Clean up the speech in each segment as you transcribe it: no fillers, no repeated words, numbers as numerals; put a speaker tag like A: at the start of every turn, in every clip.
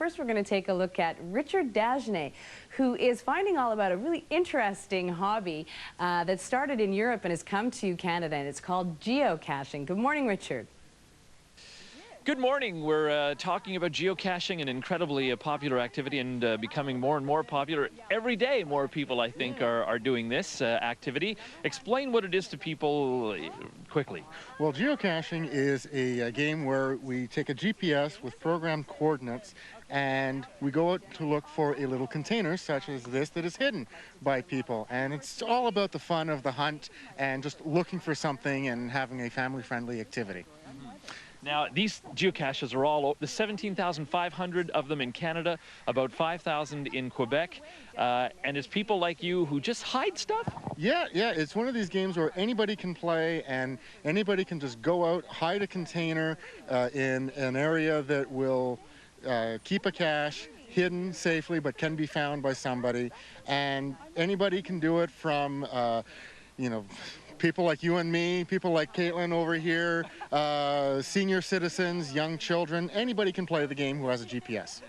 A: first we're going to take a look at Richard Dagenet, who is finding all about a really interesting hobby that started in Europe and has come to Canada, and it's called geocaching. Good morning, Richard.
B: Good morning. We're talking about geocaching, an incredibly popular activity and becoming more and more popular. Every day more people, I think, are doing this activity. Explain what it is to people quickly.
C: Well, geocaching is a game where we take a GPS with programmed coordinates and we go out to look for a little container such as this that is hidden by people. And it's all about the fun of the hunt and just looking for something and having a family-friendly activity.
B: Now, these geocaches are all, the 17,500 of them in Canada, about 5,000 in Quebec, and it's people like you who just hide stuff?
C: Yeah, it's one of these games where anybody can play and anybody can just go out, hide a container in an area that will keep a cache hidden safely but can be found by somebody, and anybody can do it from, people like you and me, people like Caitlin over here, senior citizens, young children, anybody can play the game who has a GPS.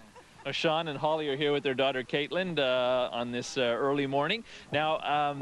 B: Sean and Holly are here with their daughter Caitlin on this early morning. Now,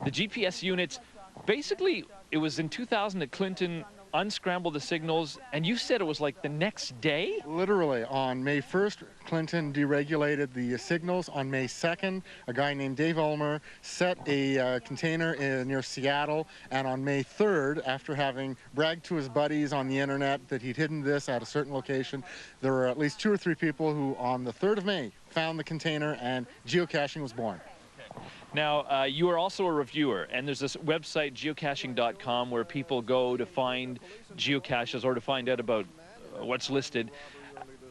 B: the GPS units, basically, it was in 2000 that Clinton unscrambled the signals, and you said it was like the next day?
C: Literally, on May 1st, Clinton deregulated the signals. On May 2nd, a guy named Dave Ulmer set a container near Seattle, and on May 3rd, after having bragged to his buddies on the internet that he'd hidden this at a certain location, there were at least 2 or 3 people who, on the 3rd of May, found the container, and geocaching was born.
B: Now, you are also a reviewer, and there's this website, geocaching.com, where people go to find geocaches or to find out about what's listed.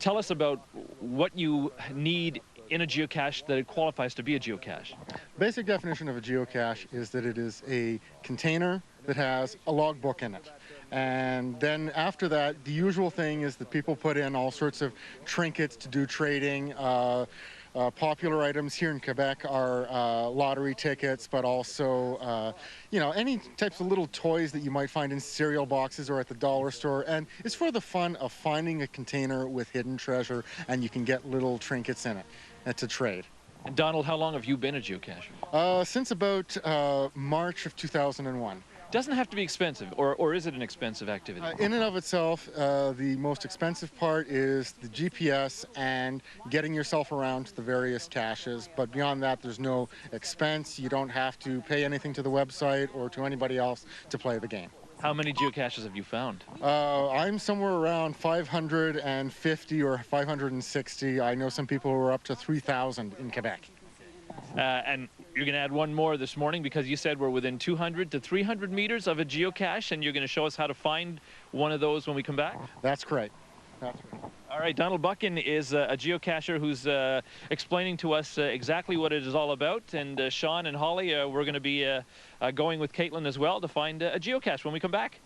B: Tell us about what you need in a geocache that it qualifies to be a geocache.
C: Basic definition of a geocache is that it is a container that has a logbook in it. And then after that, the usual thing is that people put in all sorts of trinkets to do trading. Popular items here in Quebec are lottery tickets, but also, any types of little toys that you might find in cereal boxes or at the dollar store. And it's for the fun of finding a container with hidden treasure, and you can get little trinkets in it to trade.
B: And Donald, how long have you been a geocacher?
C: Since about March of 2001.
B: Doesn't have to be expensive, or is it an expensive activity?
C: In and of itself, the most expensive part is the GPS and getting yourself around to the various caches. But beyond that, there's no expense. You don't have to pay anything to the website or to anybody else to play the game.
B: How many geocaches have you found?
C: I'm somewhere around 550 or 560. I know some people who are up to 3,000 in Quebec.
B: And you're going to add one more this morning because you said we're within 200 to 300 meters of a geocache, and you're going to show us how to find one of those when we come back?
C: That's correct. That's right.
B: All right, Donald Buchan is a geocacher who's explaining to us exactly what it is all about. And Sean and Holly, we're going to be going with Caitlin as well to find a geocache when we come back.